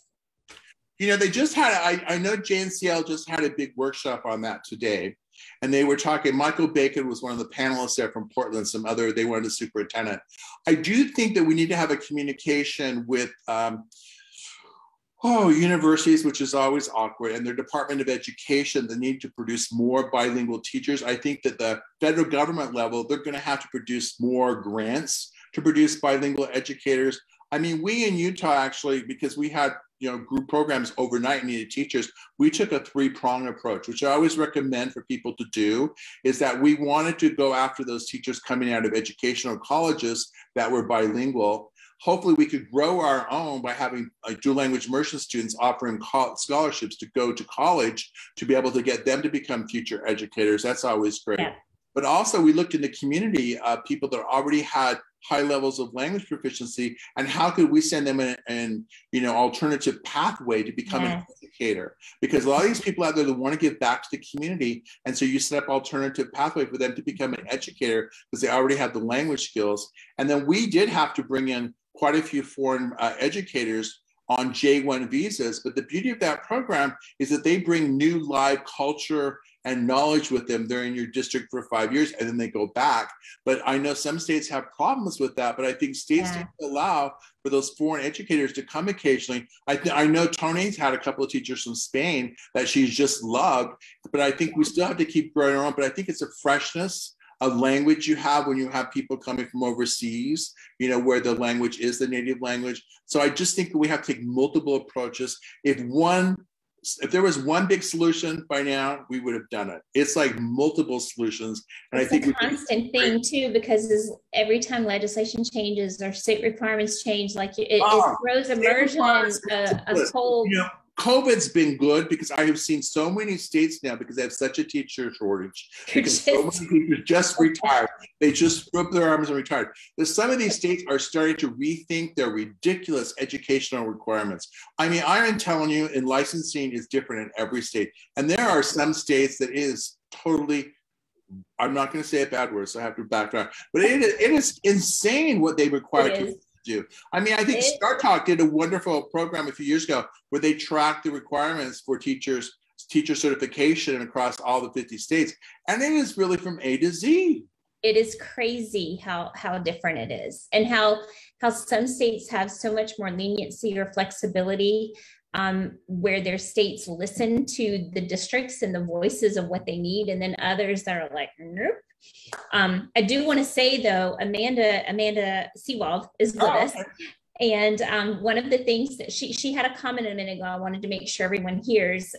You know, they just had, I know JNCL just had a big workshop on that today. And they were talking, Michael Bacon was one of the panelists there from Portland, they wanted a superintendent. I do think that we need to have a communication with universities, which is always awkward, and their Department of Education, the need to produce more bilingual teachers. I think that the federal government level, they're going to have to produce more grants to produce bilingual educators. I mean, we in Utah actually, because we had, you know, group programs overnight needed teachers, we took a 3-pronged approach, which I always recommend for people to do, is that we wanted to go after those teachers coming out of educational colleges that were bilingual. Hopefully we could grow our own by having dual language immersion students offering scholarships to go to college to be able to get them to become future educators. That's always great. Yeah. But also we looked in the community, people that already had high levels of language proficiency, and how could we send them an alternative pathway to become an educator? Because a lot of these people out there that want to give back to the community, and so you set up alternative pathway for them to become an educator because they already have the language skills. And then we did have to bring in quite a few foreign educators on J1 visas, but the beauty of that program is that they bring new live culture and knowledge with them. They're in your district for 5 years and then they go back. But I know some states have problems with that, but I think states need to allow for those foreign educators to come occasionally. I know Tony's had a couple of teachers from Spain that she's just loved, but I think we still have to keep growing our own. But I think it's a freshness of language you have when you have people coming from overseas, you know, where the language is the native language. So I just think that we have to take multiple approaches. If there was one big solution by now, we would have done it. It's like multiple solutions. And it's I think a constant thing too, because every time legislation changes or state requirements change, like it throws immersion a whole. You know, COVID's been good because I have seen so many states now, because they have such a teacher shortage. Because so many people just retired. They just threw up their arms and retired. Some of these states are starting to rethink their ridiculous educational requirements. I mean, I'm telling you, in licensing is different in every state. And there are some states that is totally, I'm not going to say a bad word, so I have to back down. But it is insane what they require do. I mean, I think Star Talk did a wonderful program a few years ago where they tracked the requirements for teachers teacher certification across all the 50 states. And it is really from A to Z. It is crazy how different it is, and how some states have so much more leniency or flexibility, where their states listen to the districts and the voices of what they need, and then others that are like, nope. I do want to say though, Amanda Seawald is with us. And one of the things that she had a comment a minute ago, I wanted to make sure everyone hears,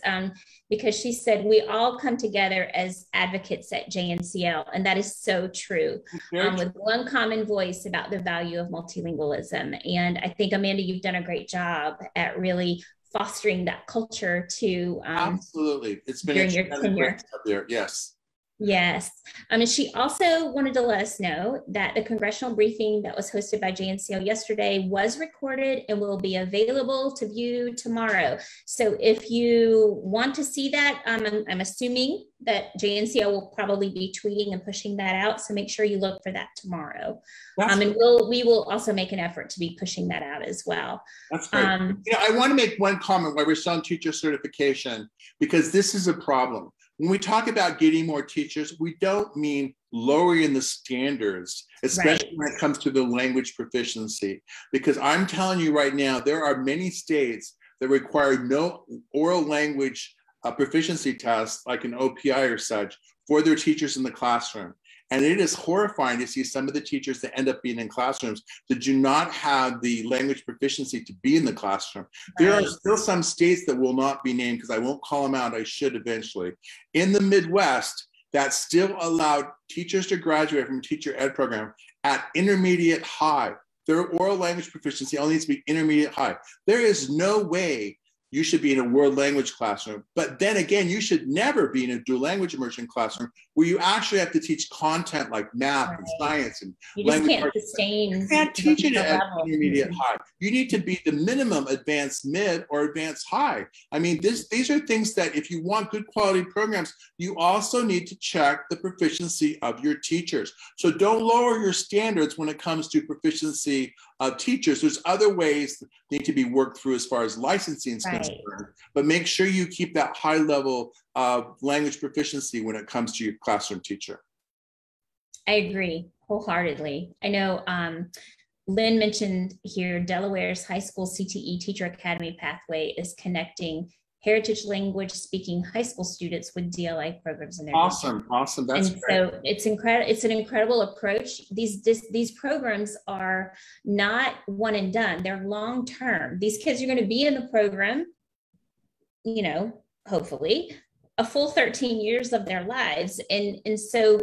because she said, we all come together as advocates at JNCL. And that is so true, with one common voice about the value of multilingualism. And I think, Amanda, you've done a great job at really fostering that culture to absolutely. It's been during your tenure up there. Yes. Yes. And she also wanted to let us know that the congressional briefing that was hosted by JNCL yesterday was recorded and will be available to view tomorrow. So if you want to see that, I'm assuming that JNCL will probably be tweeting and pushing that out. So make sure you look for that tomorrow. And we will also make an effort to be pushing that out as well. That's great. I want to make one comment while we're still on teacher certification, because this is a problem. When we talk about getting more teachers, we don't mean lowering the standards, especially when it comes to the language proficiency. Because I'm telling you right now, there are many states that require no oral language proficiency tests, like an OPI or such, for their teachers in the classroom. And it is horrifying to see some of the teachers that end up being in classrooms that do not have the language proficiency to be in the classroom. There are still some states that will not be named, because I won't call them out, I should eventually, in the Midwest, that still allowed teachers to graduate from a teacher ed program at intermediate high. Their oral language proficiency only needs to be intermediate high. There is no way you should be in a world language classroom. But then again, you should never be in a dual language immersion classroom where you actually have to teach content like math and science and language. You just can't sustain. You can't teach it at intermediate high. You need to be the minimum advanced mid or advanced high. I mean, these are things that if you want good quality programs, you also need to check the proficiency of your teachers. So don't lower your standards when it comes to proficiency of teachers. There's other ways that need to be worked through as far as licensing is concerned, but make sure you keep that high level of language proficiency when it comes to your classroom teacher. I agree wholeheartedly. I know Lynn mentioned here, Delaware's high school CTE Teacher Academy pathway is connecting heritage language speaking high school students with DLI programs in their district. Awesome. That's great. So it's incredible. It's an incredible approach. These programs are not one and done. They're long term. These kids are going to be in the program, you know, hopefully a full 13 years of their lives. And so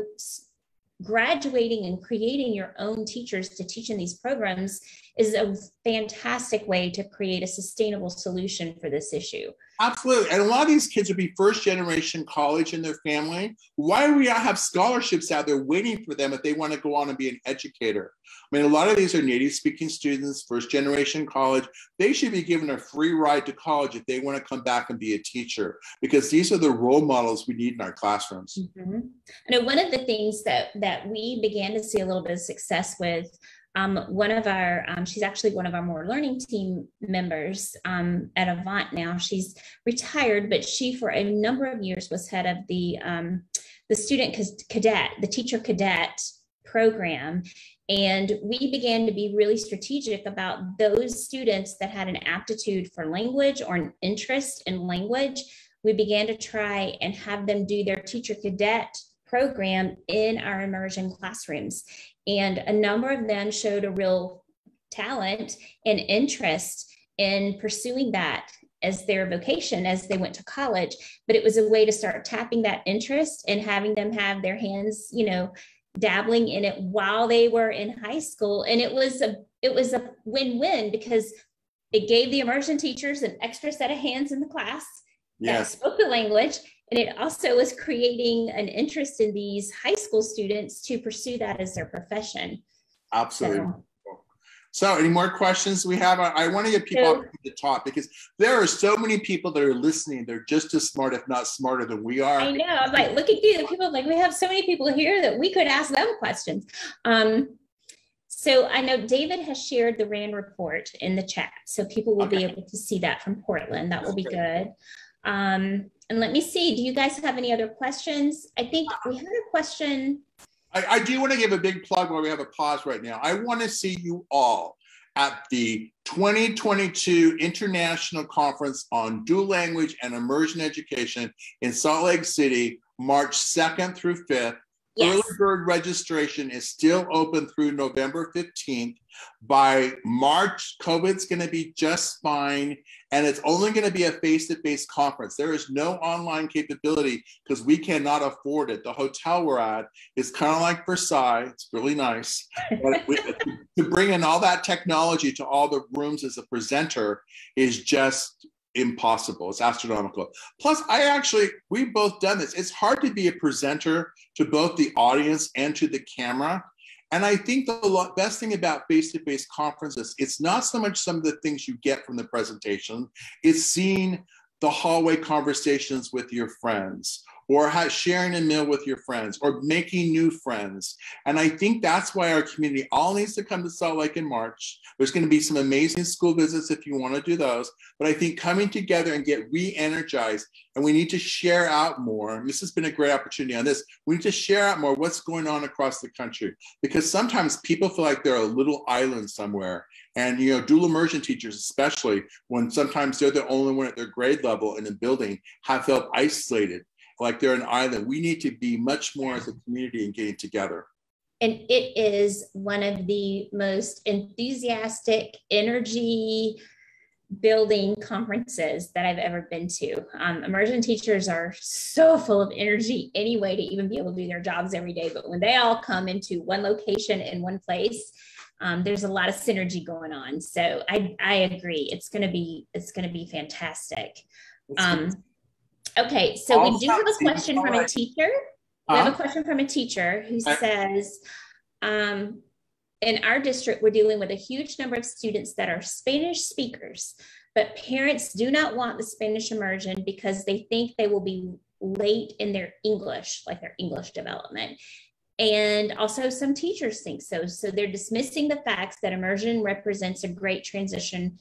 graduating and creating your own teachers to teach in these programs is a fantastic way to create a sustainable solution for this issue. Absolutely. And a lot of these kids would be first generation college in their family. Why do we not have scholarships out there waiting for them if they want to go on and be an educator? I mean, a lot of these are native speaking students, first generation college. They should be given a free ride to college if they want to come back and be a teacher, because these are the role models we need in our classrooms. Mm-hmm. I know one of the things that we began to see a little bit of success with, one of our, she's actually one of our more learning team members at Avant now. She's retired, but she for a number of years was head of the student cadet, the teacher cadet program. And we began to be really strategic about those students that had an aptitude for language or an interest in language. We began to try and have them do their teacher cadet program in our immersion classrooms. And a number of them showed a real talent and interest in pursuing that as their vocation as they went to college. But it was a way to start tapping that interest and having them have their hands, you know, dabbling in it while they were in high school. And it was a win-win, because it gave the immersion teachers an extra set of hands in the class that spoke the language. And it also was creating an interest in these high school students to pursue that as their profession. Absolutely. So any more questions we have? I want to get people up to the top, because there are so many people that are listening. They're just as smart, if not smarter than we are. I know. I'm like, looking through the people, like we have so many people here that we could ask them questions. So I know David has shared the RAND report in the chat, so people will be able to see that from Portland. That will be good. And let me see, do you guys have any other questions? I think we had a question. I do want to give a big plug while we have a pause right now. I want to see you all at the 2022 International Conference on Dual Language and Immersion Education in Salt Lake City, March 2nd through 5th. Yes. Early bird registration is still open through November 15th. By March, COVID's going to be just fine, and it's only going to be a face-to-face conference. There is no online capability because we cannot afford it. The hotel we're at is kind of like Versailles. It's really nice. But to bring in all that technology to all the rooms as a presenter is just impossible. It's astronomical. Plus, we've both done this. It's hard to be a presenter to both the audience and to the camera. And I think the best thing about face-to-face conferences, it's not so much some of the things you get from the presentation, it's seeing the hallway conversations with your friends, or sharing a meal with your friends, or making new friends. And I think that's why our community all needs to come to Salt Lake in March. There's going to be some amazing school visits if you want to do those. But I think coming together and get re-energized, and we need to share out more. This has been a great opportunity on this. We need to share out more what's going on across the country, because sometimes people feel like they're a little island somewhere. And, dual immersion teachers, especially when sometimes they're the only one at their grade level in a building, have felt isolated, like they're an island. We need to be much more as a community and getting together. And it is one of the most enthusiastic, energy building conferences that I've ever been to. Immersion teachers are so full of energy anyway to even be able to do their jobs every day. But when they all come into one location in one place, there's a lot of synergy going on. So I agree. It's going to be fantastic. Okay, so we do have a question from a teacher. We have a question from a teacher who says, in our district, we're dealing with a huge number of students that are Spanish speakers, but parents do not want the Spanish immersion because they think they will be late in their English, like their English development. And also some teachers think so. So they're dismissing the facts that immersion represents a great transition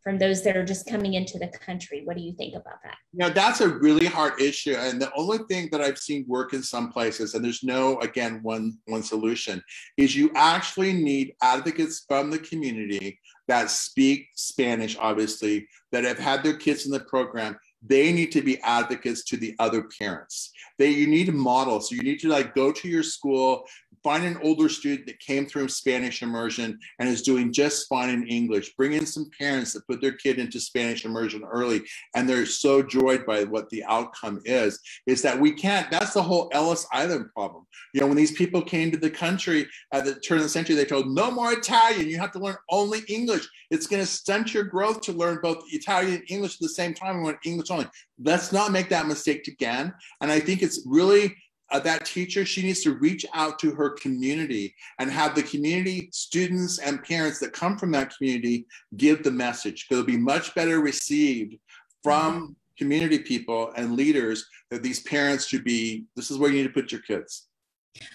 from those that are just coming into the country. What do you think about that? That's a really hard issue. And the only thing that I've seen work in some places, and there's no, again, one solution, is you actually need advocates from the community that speak Spanish, obviously, that have had their kids in the program. They need to be advocates to the other parents. You need a model. So you need to go to your school, find an older student that came through Spanish immersion and is doing just fine in English. Bring in some parents that put their kid into Spanish immersion early, and they're so joyed by what the outcome is that we can't, that's the whole Ellis Island problem. When these people came to the country at the turn of the century, they told no more Italian, you have to learn only English. It's going to stunt your growth to learn both Italian and English at the same time. We want English only. Let's not make that mistake again. And I think it's really that teacher, she needs to reach out to her community and have the community students and parents that come from that community give the message, because it'll be much better received from community people and leaders that these parents should be, this is where you need to put your kids.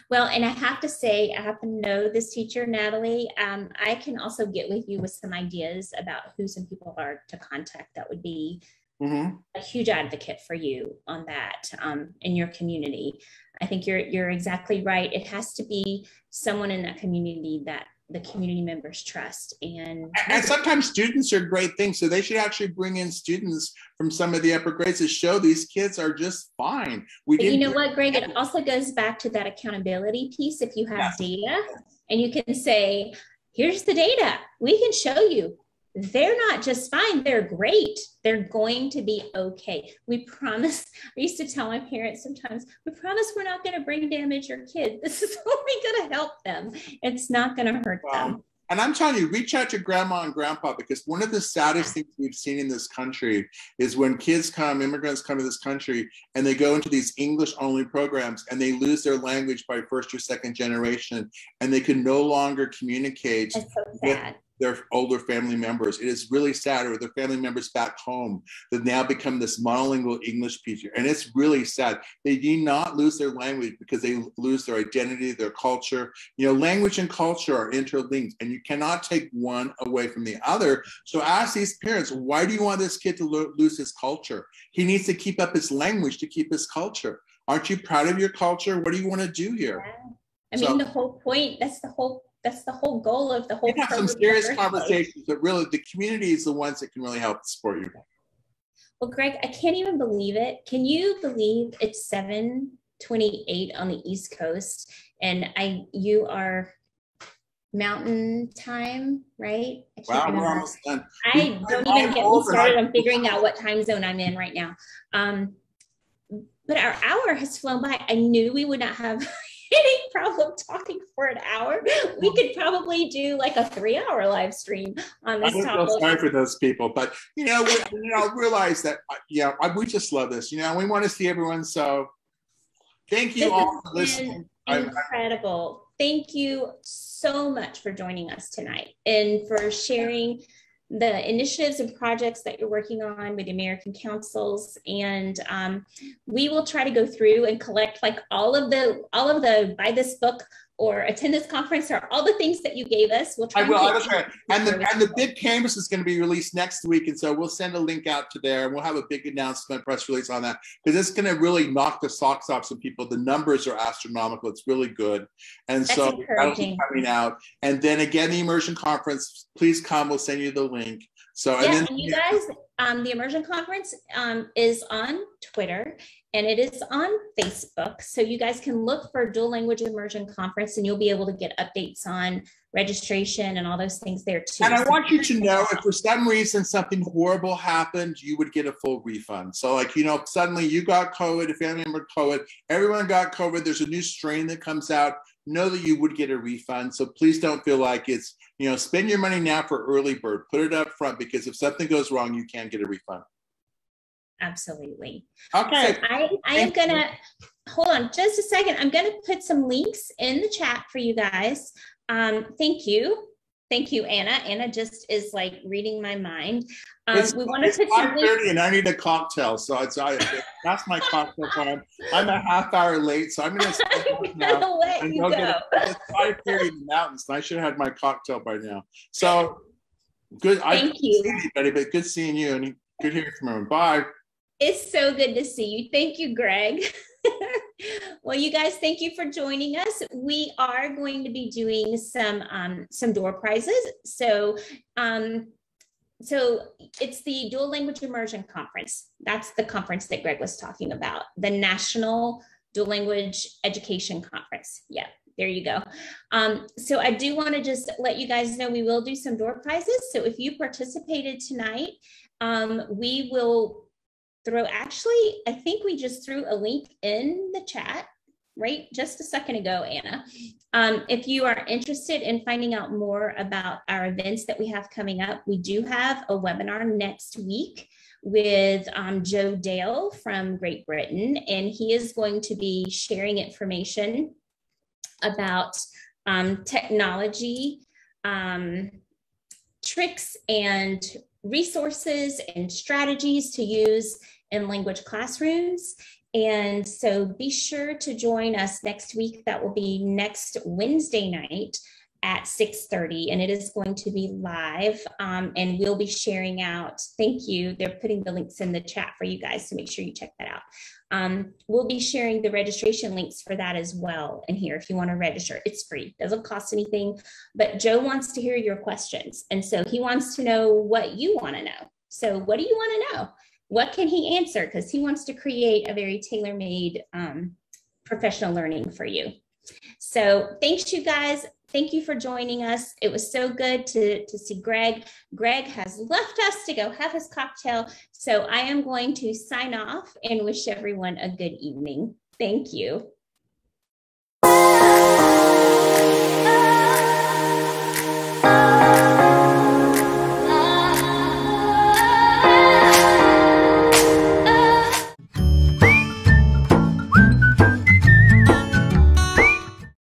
Well, and I have to say, I happen to know this teacher, Natalie. I can also get with you with some ideas about who some people are to contact that would be a huge advocate for you on that in your community. I think you're exactly right. It has to be someone in that community that the community members trust. And sometimes students are great things. So they should actually bring in students from some of the upper grades to show these kids are just fine. You know what, Greg, it also goes back to that accountability piece. If you have data and you can say, here's the data, we can show you. They're not just fine, they're great. They're going to be okay. We promise. I used to tell my parents sometimes, we promise we're not going to brain damage your kid. This is only going to help them. It's not going to hurt them. And I'm telling you, reach out to grandma and grandpa, because one of the saddest things we've seen in this country is when immigrants come to this country and they go into these English only programs and they lose their language by first or second generation, and they can no longer communicate their older family members. It is really sad, or their family members back home that now become this monolingual English teacher. And it's really sad. They do not lose their language because they lose their identity, their culture. You know, language and culture are interlinked, and you cannot take one away from the other. So ask these parents, why do you want this kid to lose his culture? He needs to keep up his language to keep his culture. Aren't you proud of your culture? What do you want to do here? Yeah. I mean, the whole point, that's the whole goal of the whole program. We have some serious conversations, but really the community is the ones that can really help support you. Well, Greg, I can't even believe it. Can you believe it's 7:28 on the East Coast, and you are Mountain Time, right? Wow, we're almost done. I don't even get me started on figuring out what time zone I'm in right now. But our hour has flown by. I knew we would not have any problem talking for an hour. We could probably do like a 3-hour live stream on this topic. I feel sorry for those people, but realize that we just love this. We want to see everyone. So thank you all for listening. Incredible. Thank you so much for joining us tonight and for sharing the initiatives and projects that you're working on with the American councils. And we will try to go through and collect like all of the buy this book or attend this conference or all the things that you gave us. We'll try. And the big canvas is going to be released next week. And so we'll send a link out to there, and we'll have a big announcement, press release on that, because it's going to really knock the socks off some people. The numbers are astronomical. It's really good. And that's so that'll be coming out. And then again, the Immersion Conference, please come. We'll send you the link. So and you guys, the Immersion Conference is on Twitter and it is on Facebook. So you guys can look for Dual Language Immersion Conference and you'll be able to get updates on registration and all those things there too. And I want you to know, if for some reason something horrible happened, you would get a full refund. So like, suddenly you got COVID, a family member COVID, everyone got COVID, there's a new strain that comes out, know that you would get a refund. So please don't feel like it's, spend your money now for early bird, put it up front, because if something goes wrong, you can't get a refund. Absolutely. Okay. So I am going to, hold on just a second. I'm going to put some links in the chat for you guys. Thank you. Thank you, Anna. Anna just is like reading my mind. We want to put some 5:30 and I need a cocktail. So that's my cocktail time. I'm a half hour late, so I'm going to start now. Let you go. It's 5:30 in the mountains, and I should have had my cocktail by now. So good. Thank you. Anybody, but good seeing you and good hearing from everyone. Bye. It's so good to see you. Thank you, Greg. Well, you guys, thank you for joining us. We are going to be doing some door prizes. So it's the Dual Language Immersion Conference. That's the conference that Greg was talking about, the National Dual Language Education Conference. Yeah, there you go. So I do want to just let you guys know we will do some door prizes. So if you participated tonight, we will actually, I think we just threw a link in the chat, right? Just a second ago, Anna. If you are interested in finding out more about our events that we have coming up, we do have a webinar next week with Joe Dale from Great Britain, and he is going to be sharing information about technology, tricks and resources and strategies to use in language classrooms. And so be sure to join us next week. That will be next Wednesday night at 6:30, and it is going to be live. And we'll be sharing out, thank you, they're putting the links in the chat for you guys, to make sure you check that out. We'll be sharing the registration links for that as well in here if you want to register. It's free, doesn't cost anything, but Joe wants to hear your questions. And so he wants to know what you want to know. So what do you want to know? What can he answer? Because he wants to create a very tailor-made professional learning for you. So thanks, you guys. Thank you for joining us. It was so good to see Greg. Greg has left us to go have his cocktail. So I am going to sign off and wish everyone a good evening. Thank you.